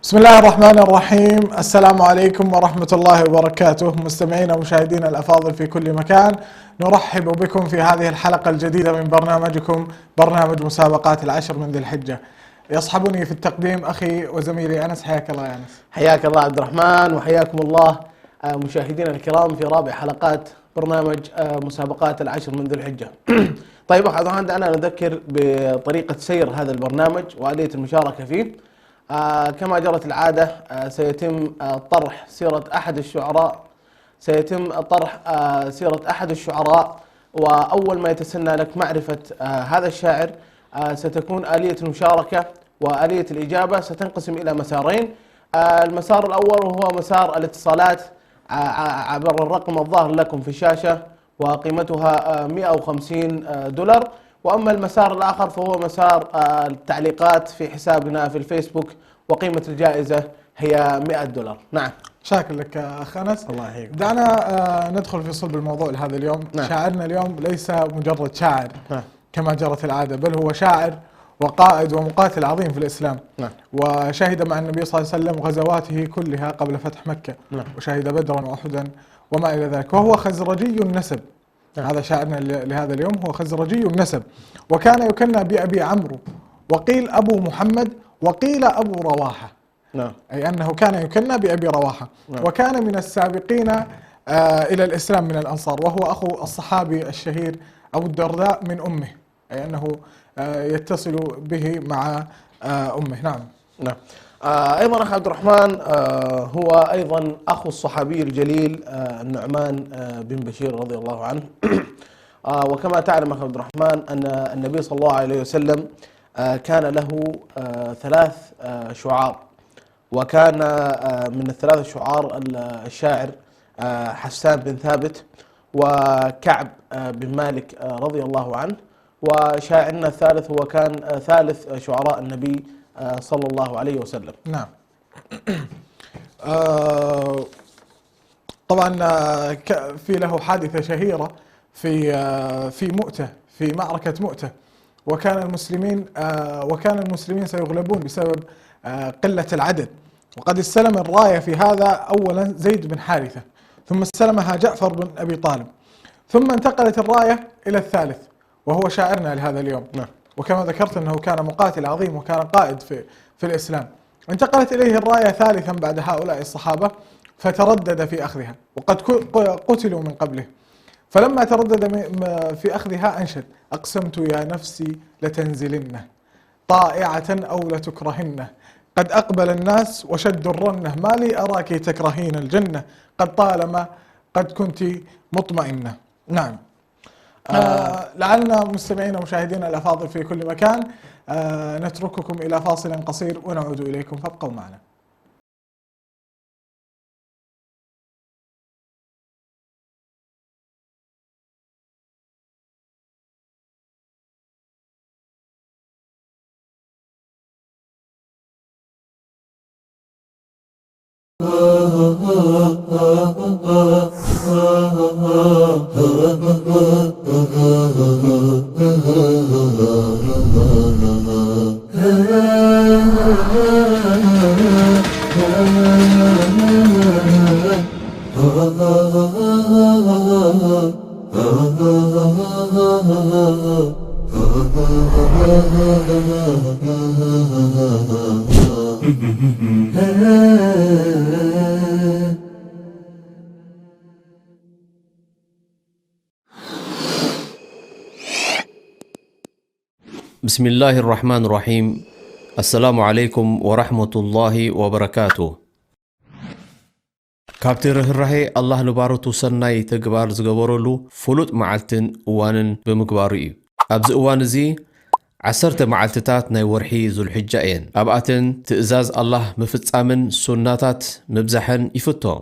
بسم الله الرحمن الرحيم. السلام عليكم ورحمة الله وبركاته. مستمعينا ومشاهدينا الأفاضل في كل مكان، نرحب بكم في هذه الحلقة الجديدة من برنامجكم برنامج مسابقات العشر من ذي الحجة. يصحبني في التقديم أخي وزميلي أنس. حياك الله يا أنس. حياك الله عبد الرحمن، وحياكم الله مشاهدينا الكرام في رابع حلقات برنامج مسابقات العشر من ذي الحجة. طيب أخي عبد الرحمن، دعنا نذكر بطريقة سير هذا البرنامج وآلية المشاركة فيه. كما جرت العادة سيتم طرح سيرة أحد الشعراء، وأول ما يتسنى لك معرفة هذا الشاعر ستكون آلية المشاركة وآلية الإجابة ستنقسم إلى مسارين. المسار الأول وهو مسار الاتصالات عبر الرقم الظاهر لكم في الشاشة وقيمتها $150، وأما المسار الآخر فهو مسار التعليقات في حسابنا في الفيسبوك وقيمة الجائزة هي $100. نعم. شاكر لك أخ أنس. الله يحييك. دعنا ندخل في صلب الموضوع لهذا اليوم. نعم. شاعرنا اليوم ليس مجرد شاعر كما جرت العادة، بل هو شاعر وقائد ومقاتل عظيم في الإسلام. نعم. وشهد مع النبي صلى الله عليه وسلم غزواته كلها قبل فتح مكة. نعم. وشهد بدرا وأحدا وما إلى ذلك، وهو خزرجي النسب. نعم. هذا شاعرنا لهذا اليوم هو خزرجي النسب، وكان يكنى بأبي عمرو، وقيل أبو محمد، وقيل أبو رواحة. نعم. أي أنه كان يكنى بأبي رواحة. نعم. وكان من السابقين إلى الإسلام من الأنصار، وهو أخو الصحابي الشهير أبو الدرداء من أمه، أي أنه يتصل به مع أمه. نعم. نعم. أيضا أخي عبد الرحمن هو أيضا أخو الصحابي الجليل النعمان بن بشير رضي الله عنه. وكما تعلم أخي عبد الرحمن أن النبي صلى الله عليه وسلم كان له 3 شعار، وكان من ال3 شعار الشاعر حسان بن ثابت وكعب بن مالك رضي الله عنه، وشاعرنا الثالث هو كان ثالث شعراء النبي صلى الله عليه وسلم. نعم. طبعا في له حادثة شهيرة في مؤتة، في معركة مؤتة، وكان المسلمين سيغلبون بسبب قلة العدد، وقد استلم الراية في هذا أولا زيد بن حارثة، ثم استلمها جعفر بن أبي طالب، ثم انتقلت الراية إلى الثالث وهو شاعرنا لهذا اليوم. نعم. وكما ذكرت أنه كان مقاتل عظيم وكان قائد في الإسلام. انتقلت إليه الراية ثالثا بعد هؤلاء الصحابة، فتردد في أخذها، وقد قتلوا من قبله. فلما تردد في أخذها أنشد: أقسمت يا نفسي لتنزلن طائعة أو لتكرهن، قد أقبل الناس وشدوا الرنة، ما لي أراك تكرهين الجنة، قد طالما قد كنت مطمئنة. نعم. لعلنا مستمعين ومشاهدينا الأفاضل في كل مكان نترككم إلى فاصل قصير ونعود إليكم، فابقوا معنا. بسم الله الرحمن الرحيم. السلام عليكم ورحمة الله وبركاته. كابتن الرهي الله نبارو سناي تقبار زقبرولو فلوت معلتن اوانن بمقباري ابز اوان زي عسرت معلتتات ناي ورحي ذو الحجائين اباتن تئزاز الله مفتامن سناتات مبزحن يفتو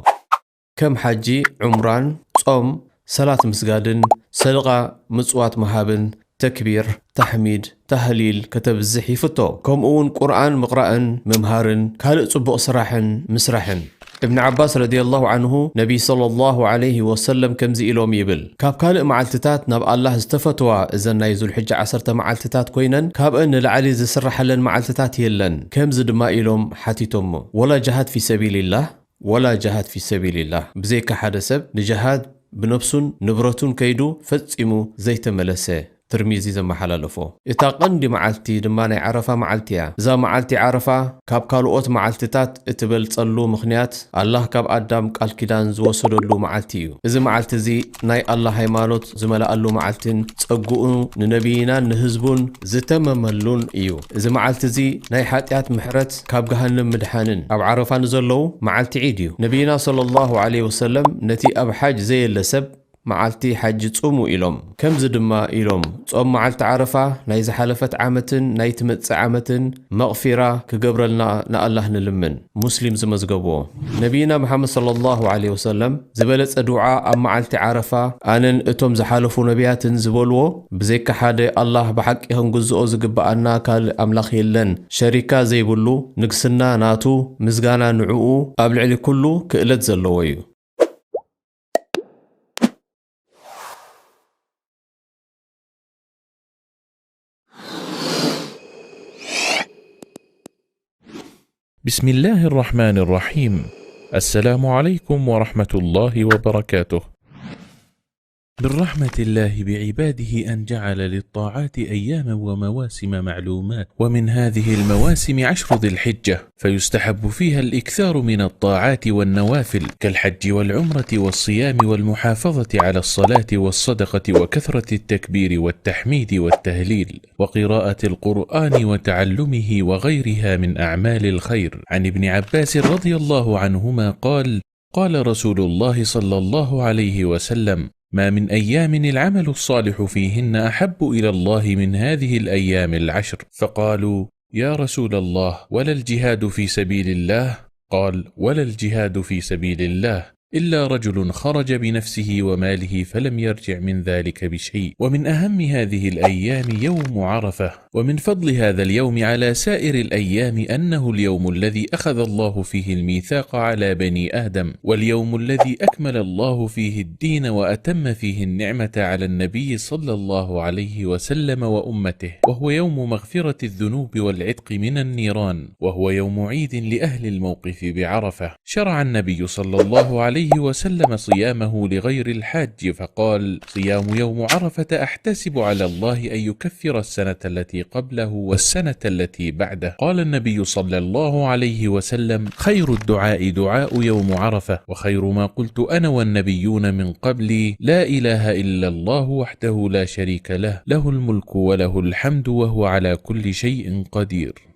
كم حجي عمران صوم صلاة مسجادن سلقة مصوات مهابن تكبير تحميد تهليل كتب الزحي فتو كم اون قرآن مقرأن ممهارن كالق صبق سراحن مسرحن ابن عباس رضي الله عنه نبي صلى الله عليه وسلم كمزي إلوم يبل كاب كالق معلتتات نب الله استفتوا إذا نايزو الحجة عسرت معلتتات كوينن كاب ان العلي زسرح لن معلتتات يلن كمز دما إلوم حتيتم ولا جهاد في سبيل الله ولا جهاد في سبيل الله بزيك حدثب لجهاد بنفسون نبرتون كيدو فتسمو زيت ملسه ترميزي زي محلالفو إتا قندي معلتي دماني عرفة معلتيا إذا معلتي عرفة كاب كالوقت معلتتات اتبل تصلو مخنيات الله كاب قدام قال كيدان زوصلو معلتيو إذا معلت زي ناي الله هيمانوت زملاء له معلتين تصقوء ننبينا نهزبون زتمملون إيو إذا معلت زي ناي حاتيات محرت كاب جهنم مدحانن أب عرفة نزلو معلتي عيديو نبينا صلى الله عليه وسلم نتي أب حاج زي اللسب معلتي حج تصوموا إلهم كم زدما إلهم تصوم معلت عرفة نايز حلفت عامتن نايت متس عامتن مغفرة كقبر لنا الله نلمن مسلم زمزقبوه نبينا محمد صلى الله عليه وسلم زبلت دعاء أم معلت عرفة أنن اتم زحالفوا نبيات زبولو بزيك حادي الله بحق يهن جزء زقبأنا كالأملاخ يلن شركة زي بلو نقسنا ناتو مزقانا نعوو قبل علي كله كإلت زلويو بسم الله الرحمن الرحيم. السلام عليكم ورحمة الله وبركاته. من رحمة الله بعباده أن جعل للطاعات أياما ومواسم معلومات، ومن هذه المواسم 10 ذي الحجة، فيستحب فيها الإكثار من الطاعات والنوافل كالحج والعمرة والصيام والمحافظة على الصلاة والصدقة وكثرة التكبير والتحميد والتهليل وقراءة القرآن وتعلمه وغيرها من أعمال الخير. عن ابن عباس رضي الله عنهما قال: قال رسول الله صلى الله عليه وسلم: ما من أيام العمل الصالح فيهن أحب إلى الله من هذه الأيام 10. فقالوا: يا رسول الله ولا الجهاد في سبيل الله؟ قال: ولا الجهاد في سبيل الله إلا رجل خرج بنفسه وماله فلم يرجع من ذلك بشيء. ومن أهم هذه الأيام يوم عرفة. ومن فضل هذا اليوم على سائر الأيام أنه اليوم الذي أخذ الله فيه الميثاق على بني آدم، واليوم الذي أكمل الله فيه الدين وأتم فيه النعمة على النبي صلى الله عليه وسلم وأمته، وهو يوم مغفرة الذنوب والعتق من النيران، وهو يوم عيد لأهل الموقف بعرفة. شرع النبي صلى الله عليه وسلم صيامه لغير الحاج فقال: صيام يوم عرفة أحتسب على الله أن يكفر السنة التي قبله والسنة التي بعده. قال النبي صلى الله عليه وسلم: خير الدعاء دعاء يوم عرفة، وخير ما قلت أنا والنبيون من قبلي لا إله إلا الله وحده لا شريك له، له الملك وله الحمد وهو على كل شيء قدير.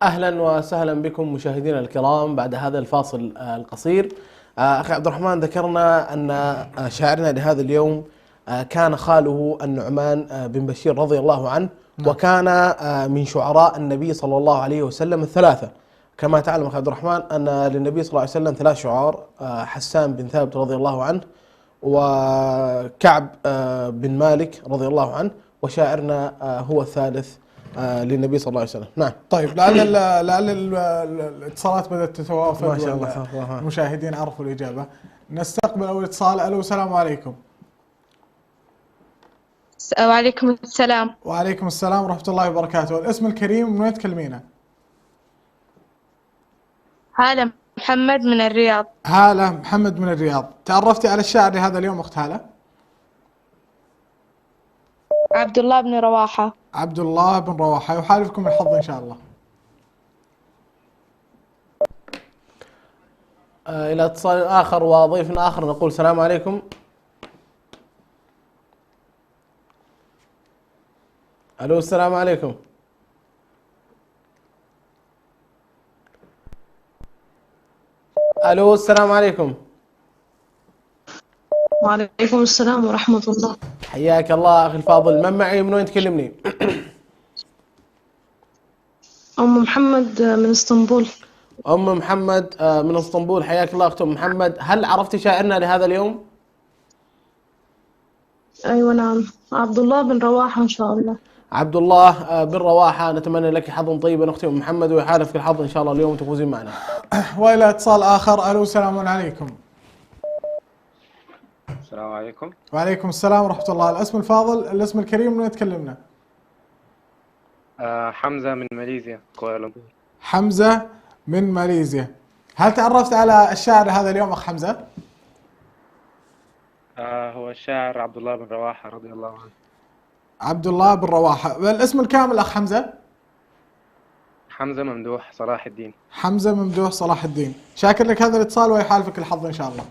أهلا وسهلا بكم مشاهدينا الكرام بعد هذا الفاصل القصير. أخي عبد الرحمن، ذكرنا أن شاعرنا لهذا اليوم كان خاله النعمان بن بشير رضي الله عنه وكان من شعراء النبي صلى الله عليه وسلم الثلاثة. كما تعلم أخي عبد الرحمن أن للنبي صلى الله عليه وسلم 3 شعراء، حسان بن ثابت رضي الله عنه، وكعب بن مالك رضي الله عنه، وشاعرنا هو الثالث للنبي صلى الله عليه وسلم. نعم. طيب لعل الاتصالات بدأت تتوافد، ما شاء الله. المشاهدين عرفوا الإجابة. نستقبل أول اتصال. ألو، السلام عليكم. وعليكم السلام. وعليكم السلام ورحمة الله وبركاته. الاسم الكريم، من وين تكلمينا؟ هالة محمد من الرياض. هالة محمد من الرياض. تعرفتي على الشاعر لهذا اليوم أخت هالة؟ عبد الله بن رواحة. عبد الله بن رواحة، يحالفكم الحظ إن شاء الله. إلى اتصال آخر وضيف آخر نقول السلام عليكم. ألو، السلام عليكم. ألو، السلام عليكم. وعليكم السلام ورحمة الله. حياك الله أخي الفاضل، من معي من وين تكلمني؟ أم محمد من اسطنبول. أم محمد من اسطنبول، حياك الله أخت أم محمد. هل عرفتي شاعرنا لهذا اليوم؟ أيوة نعم، عبد الله بن رواحة إن شاء الله. عبد الله بن رواحة، نتمنى لك حظا طيبا أختي أم محمد، ويحالفك الحظ إن شاء الله اليوم تفوزين معنا. وإلى اتصال آخر. ألو، السلام عليكم. السلام عليكم. وعليكم السلام ورحمة الله. الاسم الفاضل، الاسم الكريم، من وين تكلمنا؟ حمزة من ماليزيا، كوالالمبور. حمزة من ماليزيا. هل تعرفت على الشاعر هذا اليوم أخ حمزة؟ هو الشاعر عبد الله بن رواحة رضي الله عنه. عبد الله بن رواحة. والاسم الكامل أخ حمزة؟ حمزة ممدوح صلاح الدين. حمزة ممدوح صلاح الدين. شاكر لك هذا الاتصال ويحالفك الحظ إن شاء الله.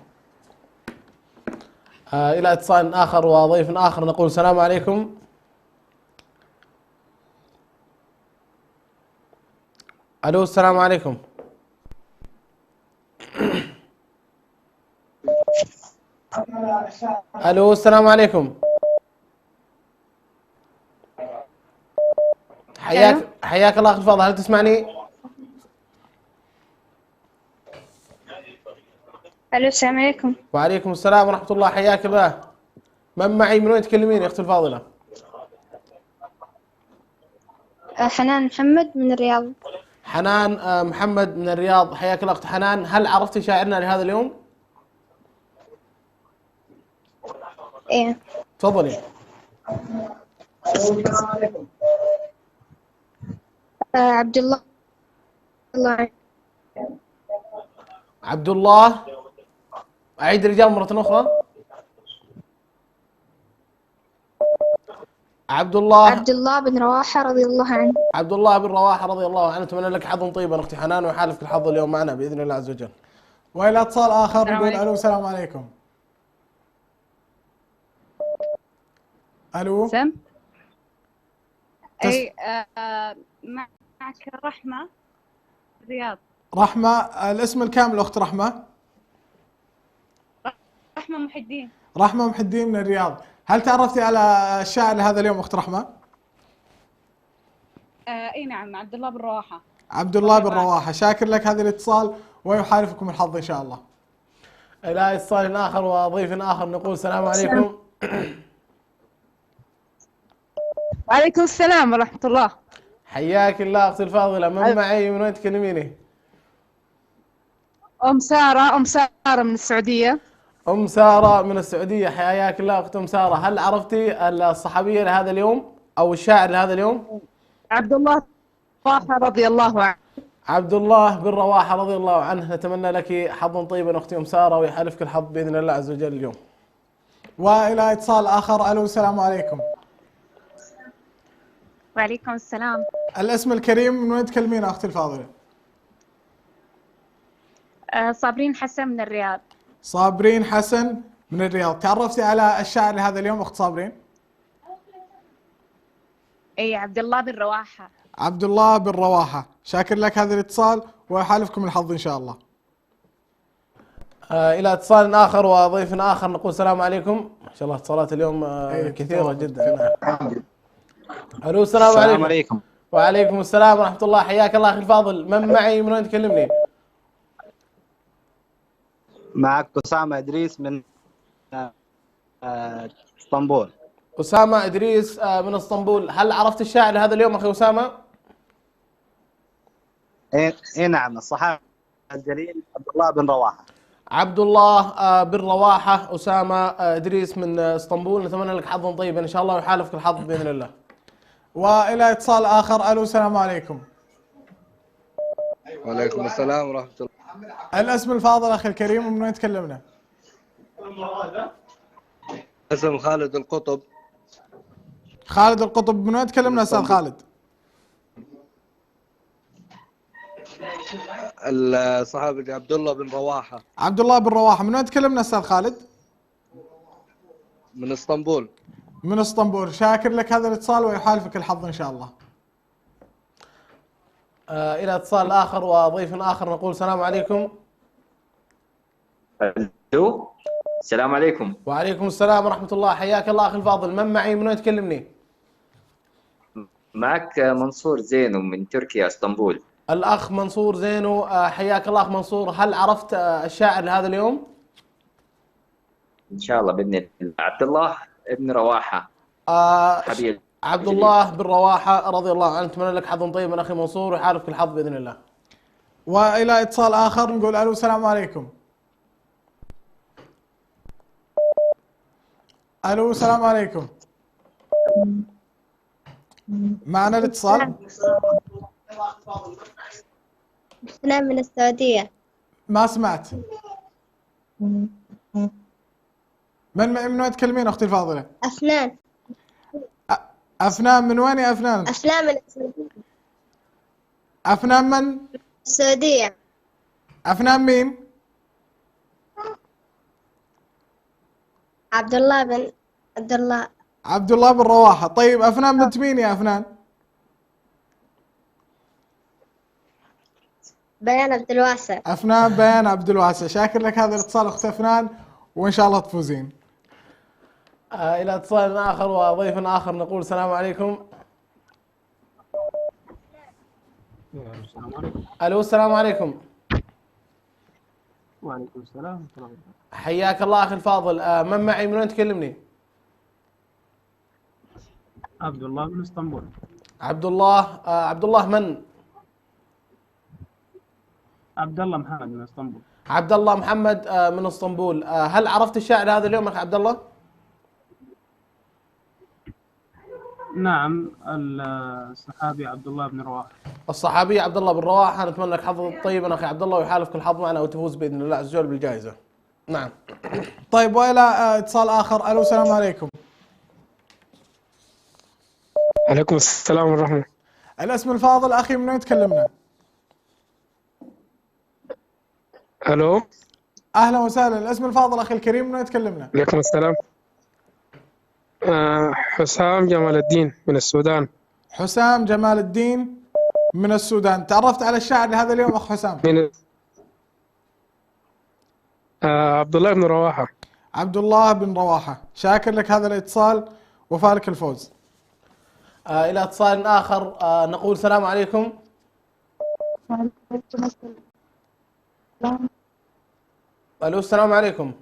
إلى اتصال آخر وضيف آخر نقول السلام عليكم. ألو، السلام عليكم. ألو، السلام عليكم. حياك الله أخي الفاضل، هل تسمعني؟ ألو، السلام عليكم. وعليكم السلام ورحمة الله، حياك الله. من معي من وين تكلمين يا أختي الفاضلة؟ حنان محمد من الرياض. حنان محمد من الرياض، حياك الله أخت حنان. هل عرفتي شاعرنا لهذا اليوم؟ إيه. تفضلي. عبد الله. عبد الله، أعيد الإجابة مرة أخرى. عبد الله بن رواحة رضي الله عنه. عبد الله بن رواحة رضي الله عنه. أتمنى لك حظا طيبا أختي حنان، ويحالفك الحظ اليوم معنا بإذن الله عز وجل. وإلى اتصال آخر نقول ألو، السلام عليكم. ألو. سم. أي معك رحمة رياض. رحمة، الاسم الكامل أخت رحمة؟ رحمة محي الدين. رحمة محي الدين من الرياض. هل تعرفتي على الشاعر لهذا اليوم أخت رحمة؟ اي نعم، عبد الله بن رواحة. عبد الله بن رواحة. شاكر لك هذا الاتصال ويحالفكم الحظ إن شاء الله. إلى اتصال آخر وضيف آخر نقول السلام عليكم. وعليكم السلام ورحمة الله. حياك الله أختي الفاضلة، من معي من وين تكلميني؟ أم سارة من السعودية. أم سارة من السعودية، حياك الله أخت أم سارة. هل عرفتي الصحابية لهذا اليوم أو الشاعر لهذا اليوم؟ عبد الله رواحة رضي الله عنه. عبد الله بن رواحة رضي الله عنه. نتمنى لك حظا طيبا أختي أم سارة، ويحالفك الحظ بإذن الله عز وجل اليوم. وإلى اتصال آخر. ألو، السلام عليكم. وعليكم السلام. الاسم الكريم، من وين تكلمين أختي الفاضلة؟ صابرين حسن من الرياض. صابرين حسن من الرياض. تعرفتي على الشاعر لهذا اليوم أخت صابرين؟ اي عبد الله بن رواحة. عبد الله بن رواحة. شاكر لك هذا الاتصال ويحالفكم الحظ إن شاء الله. إلى اتصال آخر وضيف آخر نقول السلام عليكم. ما شاء الله اتصالات اليوم كثيرة جدا. الو السلام السلام عليكم. عليكم. وعليكم السلام ورحمة الله. حياك الله أخي الفاضل. من معي؟ من وين تكلمني؟ معك أسامة إدريس من اسطنبول. أسامة إدريس من اسطنبول. هل عرفت الشاعر هذا اليوم أخي أسامة؟ إيه نعم، الصحابي الجليل عبد الله بن رواحة. عبد الله بن رواحة. أسامة إدريس من اسطنبول، نتمنى لك حظا طيبا إن شاء الله ويحالفك الحظ بإذن الله. والى اتصال اخر. الو السلام عليكم. وعليكم السلام ورحمة الله. الاسم الفاضل اخي الكريم ومن وين تكلمنا؟ اسم خالد القطب. خالد القطب. من وين تكلمنا استاذ خالد؟ الصحابي عبد الله بن رواحة. عبد الله بن رواحة. من وين تكلمنا استاذ خالد؟ من اسطنبول. من اسطنبول. شاكر لك هذا الاتصال ويحالفك الحظ ان شاء الله. إلى اتصال آخر وضيف آخر نقول السلام عليكم. الو السلام عليكم. وعليكم السلام ورحمة الله. حياك الله أخي الفاضل. من معي؟ من وين تكلمني؟ معك منصور زينو من تركيا اسطنبول. الأخ منصور زينو. حياك الله أخ منصور. هل عرفت الشاعر لهذا اليوم؟ ان شاء الله باذن الله. عبد الله بن رواحه. حبيب عبد الله بن رواحة رضي الله عنه. اتمنى لك حظا طيبا أخي منصور ويحالفك الحظ بإذن الله. والى اتصال اخر نقول الو السلام عليكم. الو السلام عليكم. معنا الاتصال. أنا من السعودية. ما سمعت. من معي؟ من وين تكلمين اختي الفاضلة؟ أفنان. افنان. من وين يا افنان؟ أفنان من السعودية. افنان من؟ السعودية. افنان مين؟ عبد الله بن عبد الله بن رواحة. طيب افنان بنت مين يا افنان؟ بيان عبد الواسع. افنان بيان عبد الواسع. شاكر لك هذا الاتصال اخت افنان وان شاء الله تفوزين. إلى اتصال آخر وضيف آخر نقول السلام عليكم. الو السلام عليكم. وعليكم السلام. حياك الله أخي الفاضل. من معي؟ من وين تكلمني؟ عبد الله من اسطنبول. عبد الله. عبد الله من؟ عبد الله محمد من اسطنبول. عبد الله محمد من اسطنبول. هل عرفت الشاعر هذا اليوم أخي عبد الله؟ نعم، الصحابي عبد الله بن رواحة. الصحابي عبد الله بن رواحة. نتمنى لك حظ طيبا أخي عبد الله ويحالفك الحظ معنا وتفوز بإذن الله عز وجل بالجائزة. نعم. طيب والى اتصال اخر. الو السلام عليكم. عليكم السلام ورحمة. الاسم الفاضل اخي من وين تكلمنا؟ الو اهلا وسهلا. الاسم الفاضل اخي الكريم من وين تكلمنا؟ عليكم السلام. حسام جمال الدين من السودان. حسام جمال الدين من السودان. تعرفت على الشاعر لهذا اليوم اخ حسام؟ من عبد الله بن رواحة. عبد الله بن رواحة. شاكر لك هذا الاتصال وفالك الفوز. إلى اتصال آخر نقول السلام عليكم. الو السلام عليكم.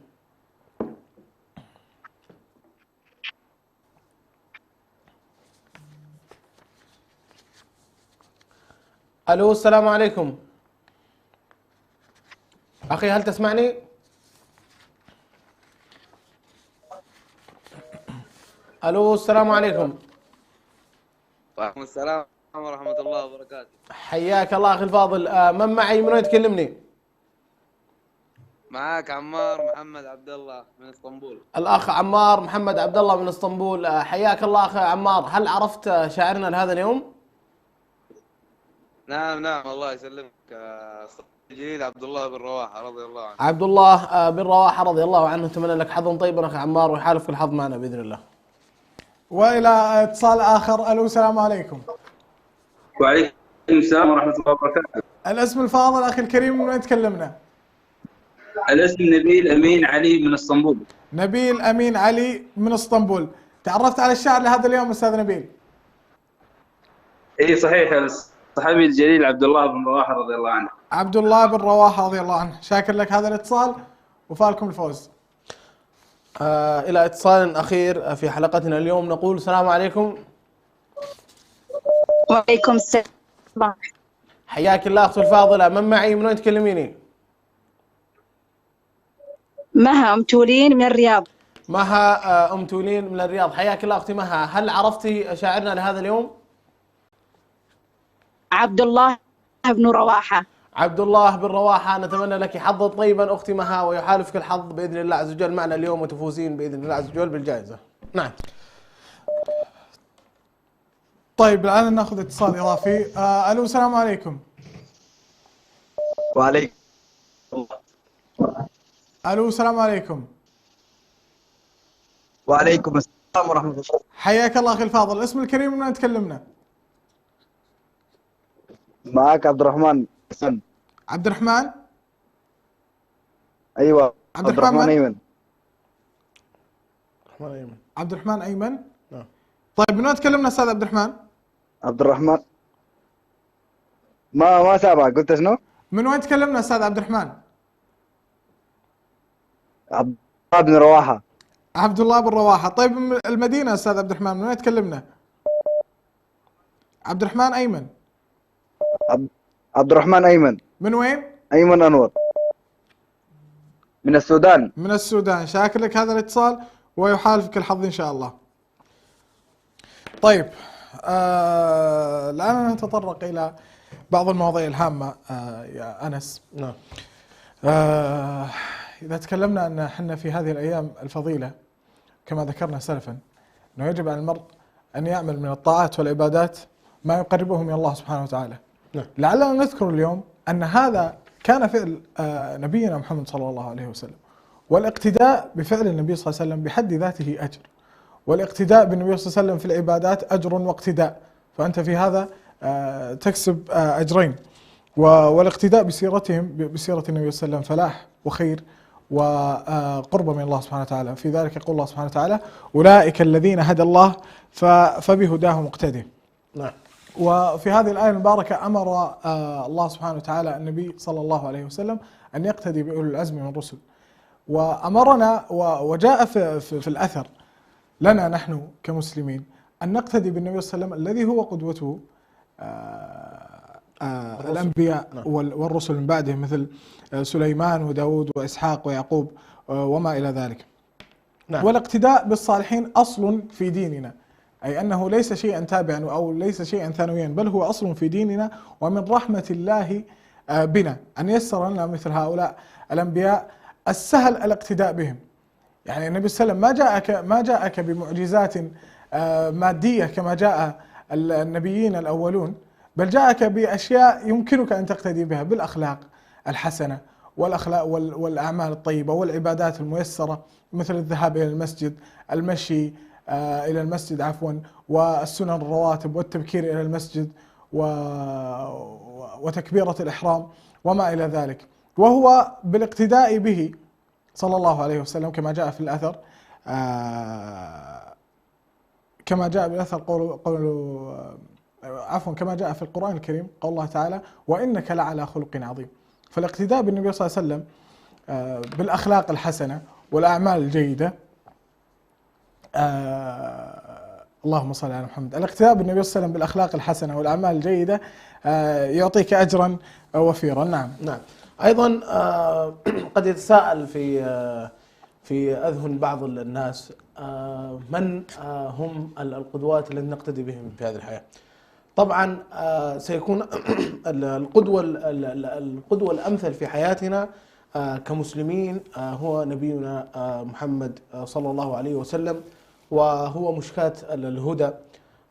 الو السلام عليكم. اخي هل تسمعني؟ الو السلام عليكم. وعليكم السلام ورحمة الله وبركاته. حياك الله اخي الفاضل. من معي؟ من وين تكلمني؟ معاك عمار محمد عبد الله من اسطنبول. الاخ عمار محمد عبد الله من اسطنبول. حياك الله اخي عمار. هل عرفت شاعرنا لهذا اليوم؟ نعم الله يسلمك. الجليل عبد الله بن رواحة رضي الله عنه. عبد الله بن رواحة رضي الله عنه. اتمنى لك حظا طيبا اخي عمار ويحالفك الحظ معنا باذن الله. والى اتصال اخر. الو السلام عليكم. وعليكم السلام ورحمة الله وبركاته. الاسم الفاضل اخي الكريم من وين تكلمنا؟ الاسم نبيل امين علي من اسطنبول. نبيل امين علي من اسطنبول. تعرفت على الشاعر لهذا اليوم استاذ نبيل؟ اي صحيح، الصحابي الجليل عبد الله بن رواحه رضي الله عنه. عبد الله بن رواحه رضي الله عنه. شاكر لك هذا الاتصال وفالكم الفوز. إلى اتصال أخير في حلقتنا اليوم، نقول السلام عليكم. وعليكم السلام. حياك الله أختي الفاضلة، من معي؟ من وين تكلميني؟ مها أم تولين من الرياض. مها أم تولين من الرياض، حياك الله أختي مها. هل عرفتي شاعرنا لهذا اليوم؟ عبد الله بن رواحة. عبد الله بن رواحة، نتمنى لك حظا طيبا أختي مها، ويحالفك الحظ بإذن الله عز وجل معنا اليوم وتفوزين بإذن الله عز وجل بالجائزة. نعم. طيب الآن ناخذ اتصال إضافي. ألو السلام عليكم. وعليكم. ألو السلام عليكم. وعليكم السلام ورحمة الله. حياك الله أخي الفاضل، اسم الكريم من وين تكلمنا؟ معك عبد الرحمن حسن. عبد الرحمن؟ أيوة عبد الرحمن أيمن. عبد الرحمن أيمن؟ نعم. طيب من وين تكلمنا أستاذ عبد الرحمن؟ عبد الرحمن ما سامع، قلت شنو؟ من وين تكلمنا أستاذ عبد الرحمن؟ عبد الله بن رواحة. عبد الله بن رواحة. طيب من المدينة أستاذ عبد الرحمن، من وين تكلمنا؟ عبد الرحمن أيمن. عبد الرحمن أيمن. من وين؟ أيمن أنور. من السودان. من السودان. شاكر لك هذا الاتصال ويحالفك الحظ إن شاء الله. طيب الآن نتطرق إلى بعض المواضيع الهامة يا أنس. نعم. إذا تكلمنا أن احنا في هذه الأيام الفضيلة كما ذكرنا سلفا أنه يجب على المرء أن يعمل من الطاعات والعبادات ما يقربه من الله سبحانه وتعالى. نعم. لعلنا نذكر اليوم أن هذا كان فعل نبينا محمد صلى الله عليه وسلم، والاقتداء بفعل النبي صلى الله عليه وسلم بحد ذاته أجر، والاقتداء بالنبي صلى الله عليه وسلم في العبادات أجر واقتداء، فأنت في هذا تكسب أجرين. والاقتداء بسيرتهم بسيرة النبي صلى الله عليه وسلم فلاح وخير وقرب من الله سبحانه وتعالى. في ذلك يقول الله سبحانه وتعالى: أولئك الذين هدى الله فبهداه مقتدي. نعم. وفي هذه الآية المباركة أمر الله سبحانه وتعالى النبي صلى الله عليه وسلم أن يقتدي بأولي العزم من الرسل، وأمرنا وجاء في الأثر لنا نحن كمسلمين أن نقتدي بالنبي صلى الله عليه وسلم الذي هو قدوته الأنبياء والرسل من بعده، مثل سليمان وداود وإسحاق ويعقوب وما إلى ذلك. نعم. والاقتداء بالصالحين أصل في ديننا، أي أنه ليس شيئا تابعا أو ليس شيئا ثانويا، بل هو أصل في ديننا، ومن رحمة الله بنا أن يسر لنا مثل هؤلاء الأنبياء السهل الاقتداء بهم. يعني النبي صلى الله عليه وسلم ما جاءك بمعجزات مادية كما جاء النبيين الأولون، بل جاءك بأشياء يمكنك أن تقتدي بها بالأخلاق الحسنة والأخلاق والأعمال الطيبة والعبادات الميسرة، مثل الذهاب إلى المسجد، المشي إلى المسجد عفوا، والسنن الرواتب والتبكير إلى المسجد وتكبيرة الإحرام وما إلى ذلك. وهو بالاقتداء به صلى الله عليه وسلم كما جاء في الأثر، كما جاء بالأثر كما جاء في القرآن الكريم قول الله تعالى: وإنك لعلى خلق عظيم. فالاقتداء بالنبي صلى الله عليه وسلم بالأخلاق الحسنة والأعمال الجيدة، اللهم صل على محمد، الاقتداء بالنبي صلى الله عليه وسلم بالأخلاق الحسنة والأعمال الجيدة يعطيك أجرا وفيرا. نعم. نعم. أيضا قد يتساءل في أذهن بعض الناس من هم القدوات التي نقتدي بهم في هذه الحياة. طبعا سيكون القدوة الأمثل في حياتنا كمسلمين هو نبينا محمد صلى الله عليه وسلم، وهو مشكاة الهدى،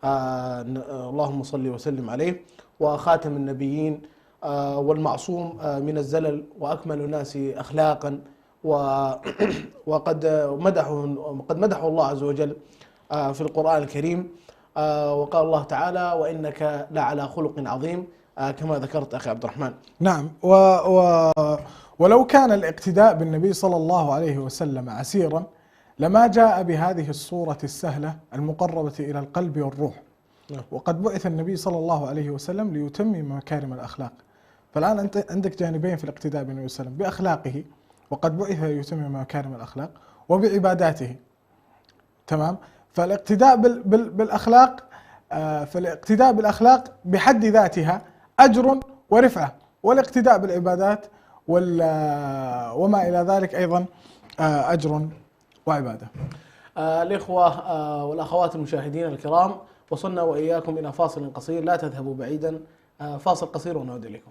اللهم صل وسلم عليه، وخاتم النبيين والمعصوم من الزلل، وأكمل الناس أخلاقا، وقد مدحه الله عز وجل في القرآن الكريم، وقال الله تعالى: وإنك لعلى خلق عظيم، كما ذكرت أخي عبد الرحمن. نعم. ولو كان الاقتداء بالنبي صلى الله عليه وسلم عسيرا لما جاء بهذه الصورة السهلة المقربة إلى القلب والروح. وقد بعث النبي صلى الله عليه وسلم ليتمم مكارم الأخلاق. فالآن أنت عندك جانبين في الاقتداء بالنبي صلى الله عليه وسلم، بأخلاقه وقد بعث ليتمم مكارم الأخلاق، وبعباداته. تمام؟ فالاقتداء بالأخلاق بحد ذاتها أجر ورفعة، والاقتداء بالعبادات وما إلى ذلك أيضا أجر وعبادة. الإخوة والأخوات المشاهدين الكرام، وصلنا وإياكم إلى فاصل قصير، لا تذهبوا بعيدا، فاصل قصير ونعود إليكم.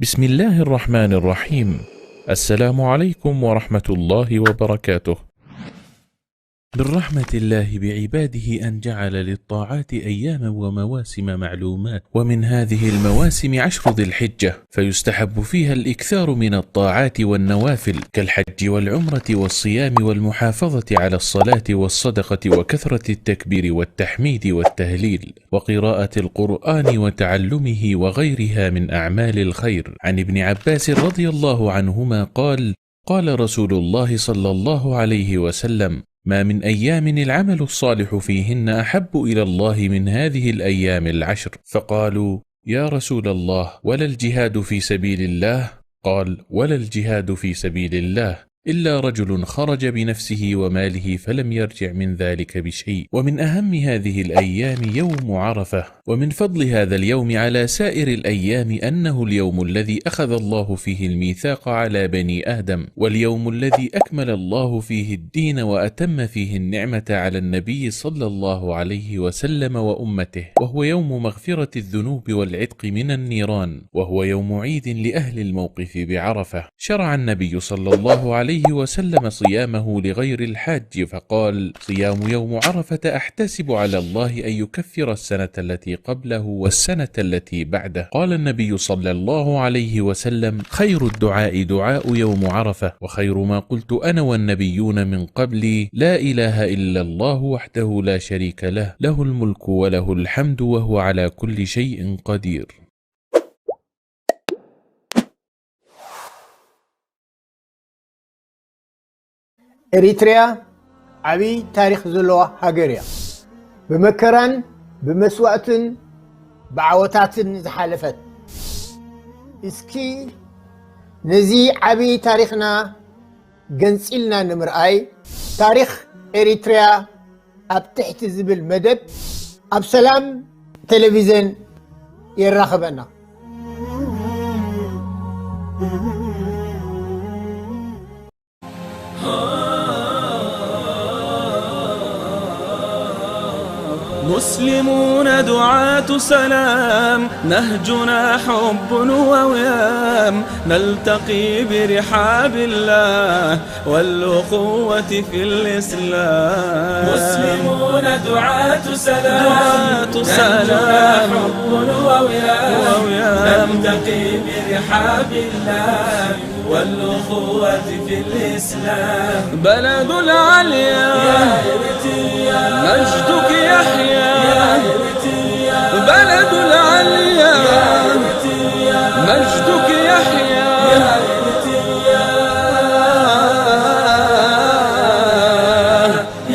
بسم الله الرحمن الرحيم. السلام عليكم ورحمة الله وبركاته. من رحمة الله بعباده أن جعل للطاعات أياما ومواسم معلومات، ومن هذه المواسم 10 ذي الحجة، فيستحب فيها الإكثار من الطاعات والنوافل كالحج والعمرة والصيام والمحافظة على الصلاة والصدقة وكثرة التكبير والتحميد والتهليل وقراءة القرآن وتعلمه وغيرها من أعمال الخير. عن ابن عباس رضي الله عنهما قال: قال رسول الله صلى الله عليه وسلم: ما من أيام العمل الصالح فيهن أحب إلى الله من هذه الأيام 10. فقالوا: يا رسول الله، ولا الجهاد في سبيل الله؟ قال: ولا الجهاد في سبيل الله إلا رجل خرج بنفسه وماله فلم يرجع من ذلك بشيء. ومن أهم هذه الأيام يوم عرفة. ومن فضل هذا اليوم على سائر الأيام أنه اليوم الذي أخذ الله فيه الميثاق على بني آدم، واليوم الذي أكمل الله فيه الدين وأتم فيه النعمة على النبي صلى الله عليه وسلم وأمته، وهو يوم مغفرة الذنوب والعتق من النيران، وهو يوم عيد لأهل الموقف بعرفة. شرع النبي صلى الله عليه وسلم صيامه لغير الحاج، فقال: صيام يوم عرفة أحتسب على الله أن يكفر السنة التي قبله والسنة التي بعده. قال النبي صلى الله عليه وسلم: خير الدعاء دعاء يوم عرفة، وخير ما قلت أنا والنبيون من قبلي لا إله إلا الله وحده لا شريك له، له الملك وله الحمد وهو على كل شيء قدير. ኤሪትሪያ ዓብይ ታሪክ ዘለዋ ሃገር እያ። ብመከራን ብመስዋዕትን ብዓወታትን ዝሓለፈት። እስኪ ነዚ ዓብይ ታሪክና ገንፂልና ንምርኣይ ታሪክ ኤሪትሪያ ኣብ ትሕቲ ዝብል መደብ ኣብ ሰላም ቴሌቪዥን ይራኸበና። مسلمون دعاة سلام، نهجنا حب ووئام، نلتقي برحاب الله والأخوة في الإسلام. مسلمون دعاة سلام، نهجنا حب ووئام، نلتقي برحاب الله والأخوة في الإسلام. بلد العليا مجدك يحيى، بلد العليا مجدك يحيى،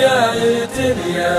يا إريتريا.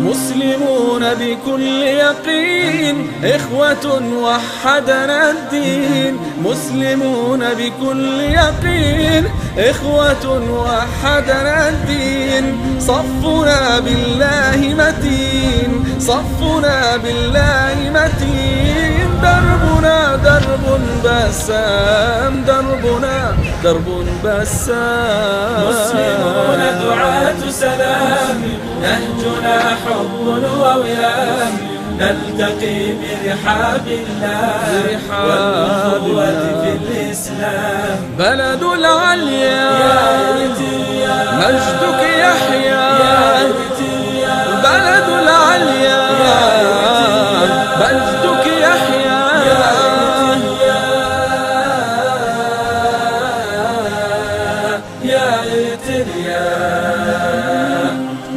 مسلمون بكل يقين، إخوة وحدنا الدين. مسلمون بكل يقين، إخوة وحدنا الدين. صفنا بالله متين، صفنا بالله متين. دربنا درب بسام دربنا درب بسام مسلمون دعاة سلام نهجنا حب ووئام نلتقي برحاب الله والأخوة في الإسلام بلد العليا مجدك يحيى بلد العليا مجدك يحيى يا إريتريا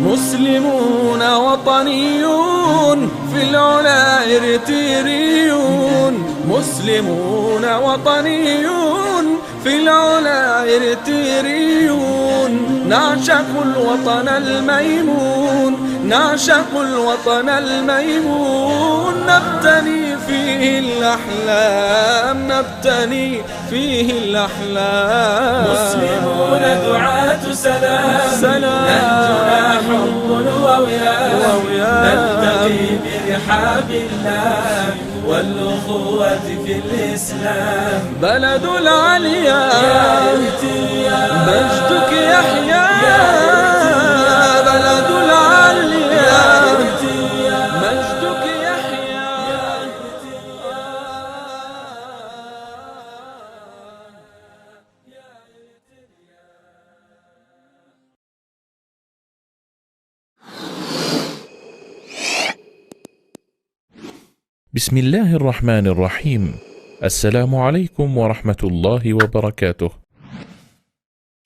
مسلمون وطنيون في العلا إريتريون مسلمون وطنيون في العلا إريتريون نعشق الوطن الميمون نعشق الوطن الميمون نبتني فيه الأحلام نبتني فيه الأحلام مسلمون دعاة سلام نهجنا حب ووئام نلتقي برحاب الله والأخوة في الإسلام بلد العليا مجدك يحيى بلد العليا مجدك يحيى بسم الله الرحمن الرحيم. السلام عليكم ورحمة الله وبركاته.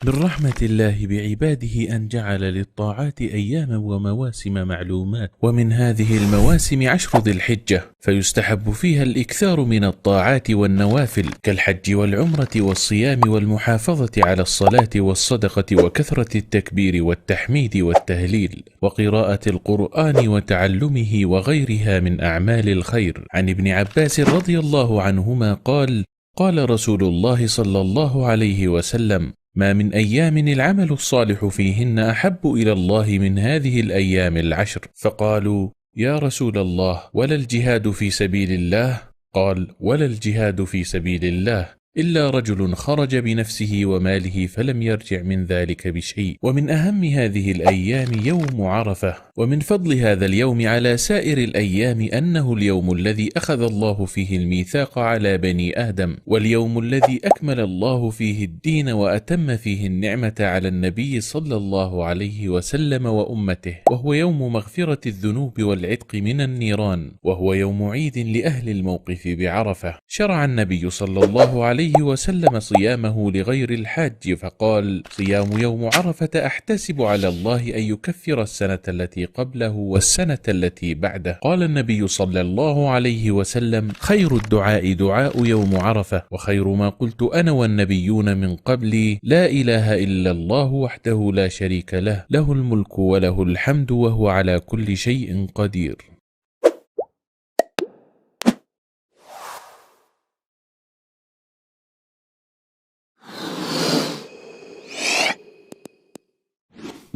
من رحمة الله بعباده أن جعل للطاعات أياما ومواسم معلومات، ومن هذه المواسم 10 ذي الحجة، فيستحب فيها الإكثار من الطاعات والنوافل كالحج والعمرة والصيام والمحافظة على الصلاة والصدقة وكثرة التكبير والتحميد والتهليل وقراءة القرآن وتعلمه وغيرها من أعمال الخير. عن ابن عباس رضي الله عنهما قال: قال رسول الله صلى الله عليه وسلم: ما من أيام العمل الصالح فيهن أحب إلى الله من هذه الأيام 10. فقالوا: يا رسول الله، ولا الجهاد في سبيل الله؟ قال: ولا الجهاد في سبيل الله إلا رجل خرج بنفسه وماله فلم يرجع من ذلك بشيء. ومن أهم هذه الأيام يوم عرفة. ومن فضل هذا اليوم على سائر الأيام أنه اليوم الذي أخذ الله فيه الميثاق على بني آدم، واليوم الذي أكمل الله فيه الدين وأتم فيه النعمة على النبي صلى الله عليه وسلم وأمته، وهو يوم مغفرة الذنوب والعتق من النيران، وهو يوم عيد لأهل الموقف بعرفة. شرع النبي صلى الله عليه وسلم صيامه لغير الحاج، فقال: صيام يوم عرفة أحتسب على الله أن يكفر السنة التي قبله والسنة التي بعده. قال النبي صلى الله عليه وسلم: خير الدعاء دعاء يوم عرفة، وخير ما قلت أنا والنبيون من قبلي: لا إله إلا الله وحده لا شريك له، له الملك وله الحمد وهو على كل شيء قدير.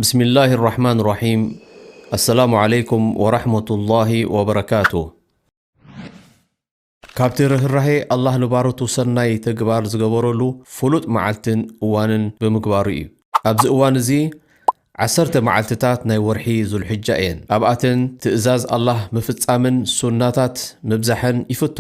بسم الله الرحمن الرحيم. السلام عليكم ورحمة الله وبركاته. ካብቲ ርህራሄ አላህ ንባሮቱ ሰናይ ተግባር ዝገበረሉ ፍሉጥ መዓልትን እዋንን ብምግባሩ እዩ። ኣብዚ እዋን እዚ 10 መዓልትታት ናይ ወርሒ ዙልሕጃ እየን። ኣብኣተን ትእዛዝ አላህ ምፍጻምን ሱናታት ምብዛሕን ይፍቶ፣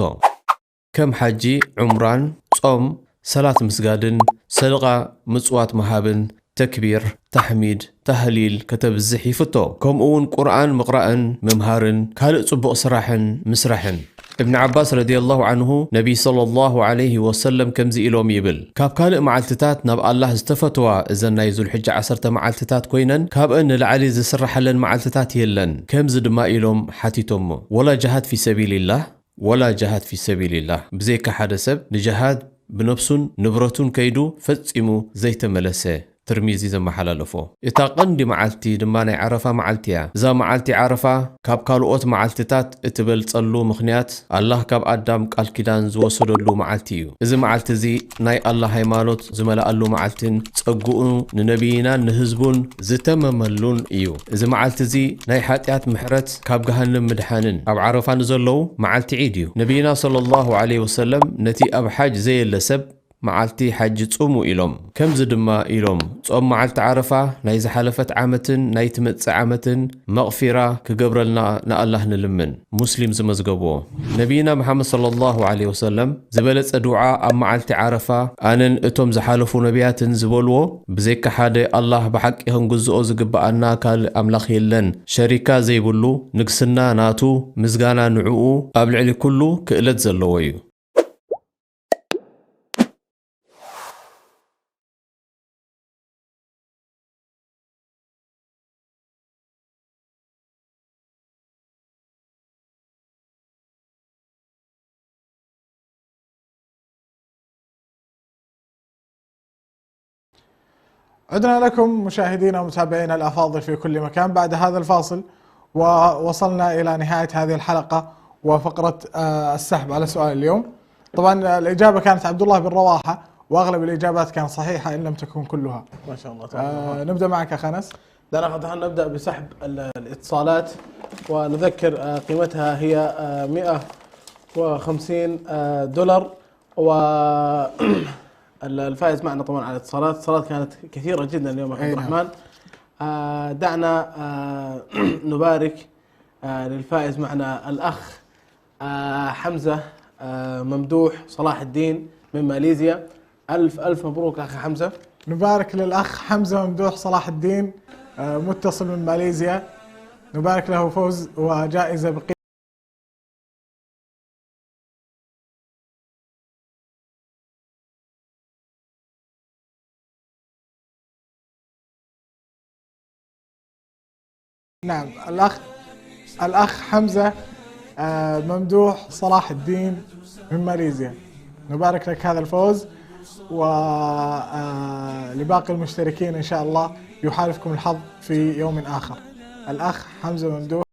ከም ሓጂ፣ ዑምራን፣ ጾም፣ ሰላት ምስጋድን፣ ሰደቃ ምጽዋት መሃብን፣ ተክቢር፣ ተሕሚድ፣ ተህሊል ከተብዝሕ ይፍቶ፣ ከምኡውን ቁርአን ምቕራእን ምምሃርን ካልእ ጽቡቕ ስራሕን ምስራሕን። ابن عباس رضي الله عنه نبي صلى الله عليه وسلم كمزي إلوم يبل كاب كالئ معلتتات نب الله استفتوا إذن نايزو الحجة 10 معلتتات كوينن كاب أن العلي زسرح لن معلتتات يلن كمز دما إلوم حتيتم ولا جهاد في سبيل الله ولا جهاد في سبيل الله بزيك حدثب لجهاد بنفسون نبرتون كيدو فتسمو زيت ملسة ትርሚዚ ዘመሓላለፎ እታ ቀንዲ መዓልቲ ድማ ናይ ዓረፋ መዓልቲ እያ እዛ መዓልቲ ዓረፋ ካብ ካልኦት መዓልትታት እትበልጸሉ ምኽንያት ኣላህ ካብ ኣዳም ቃል ኪዳን ዝወሰደሉ መዓልቲ እዩ እዚ መዓልቲ እዚ ናይ ኣላህ ሃይማኖት ዝመላኣሉ መዓልትን ጸጉኡ ንነቢይናን ንህዝቡን ዝተመመሉን እዩ እዚ መዓልቲ እዚ ናይ ሓጢያት ምሕረት ካብ ገሃነም ምድሓንን ኣብ ዓረፋ ንዘለዉ መዓልቲ ዒድ እዩ ነቢይና ሰለላሁ ዐለይሂ ወሰለም ነቲ ኣብ ሓጅ ዘየለ ሰብ መዓልቲ ሓጅ ጹሙ ኢሎም ከምዚ ድማ ኢሎም ጾም መዓልቲ ዓረፋ ናይ ዝሓለፈት ዓመትን ናይ ትመጽእ ዓመትን መቕፊራ ክገብረልና ንኣላህ ንልምን ሙስሊም ዝመዝገብዎ ነቢይና መሐመድ ሰለላሁ ዐለይሂ ወሰለም ዝበለጸ ዱዓ ኣብ መዓልቲ ዓረፋ ኣነን እቶም ዝሓለፉ ነቢያትን ዝበልዎ ብዘይካ ሓደ ኣላህ ብሓቂ ክንግዝኦ ዝግብኣና ካልእ ኣምላኽ የለን ሸሪካ ዘይብሉ ንግስና ናቱ ምዝጋና ንዕኡ ኣብ ልዕሊ ኩሉ ክእለት ዘለዎ እዩ عدنا لكم مشاهدينا ومتابعينا الأفاضل في كل مكان بعد هذا الفاصل ووصلنا إلى نهاية هذه الحلقة وفقرة السحب على سؤال اليوم. طبعا الإجابة كانت عبد الله بن رواحة وأغلب الإجابات كانت صحيحة إن لم تكن كلها. ما شاء الله نبدأ معك أخ أنس. نبدأ بسحب الاتصالات ونذكر قيمتها هي $150 و الفائز معنا طبعا على الاتصالات كانت كثيرة جدا اليوم عبد الرحمن. دعنا نبارك للفائز معنا الأخ حمزة ممدوح صلاح الدين من ماليزيا. ألف مبروك أخي حمزة. نبارك للأخ حمزة ممدوح صلاح الدين متصل من ماليزيا نبارك له فوز وجائزة بقيمة نعم الأخ حمزة ممدوح صلاح الدين من ماليزيا نبارك لك هذا الفوز ولباقي المشتركين إن شاء الله يحالفكم الحظ في يوم آخر. الأخ حمزة ممدوح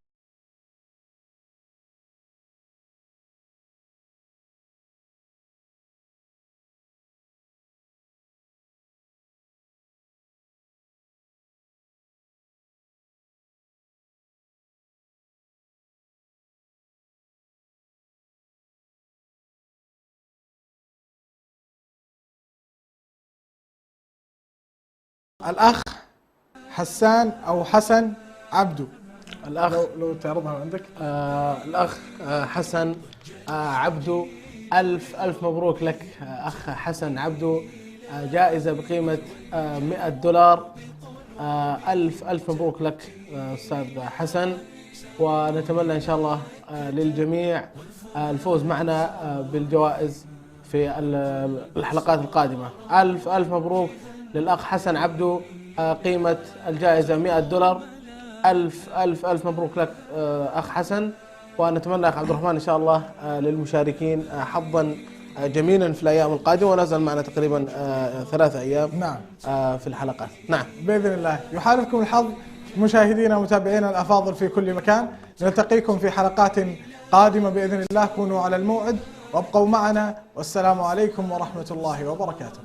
الأخ حسان أو حسن عبدو. الأخ لو تعرضها عندك. الأخ حسن عبدو ألف مبروك لك أخ حسن عبدو جائزة بقيمة $100. ألف مبروك لك أستاذ حسن ونتمنى إن شاء الله للجميع الفوز معنا بالجوائز في الحلقات القادمة. ألف مبروك للأخ حسن عبدو قيمة الجائزة $100. ألف مبروك لك أخ حسن ونتمنى أخ عبد الرحمن إن شاء الله للمشاركين حظا جميلا في الأيام القادمة ونزل معنا تقريبا 3 أيام نعم في الحلقات. نعم بإذن الله يحالفكم الحظ مشاهدينا ومتابعينا الأفاضل في كل مكان. نلتقيكم في حلقات قادمة بإذن الله. كونوا على الموعد وابقوا معنا والسلام عليكم ورحمة الله وبركاته.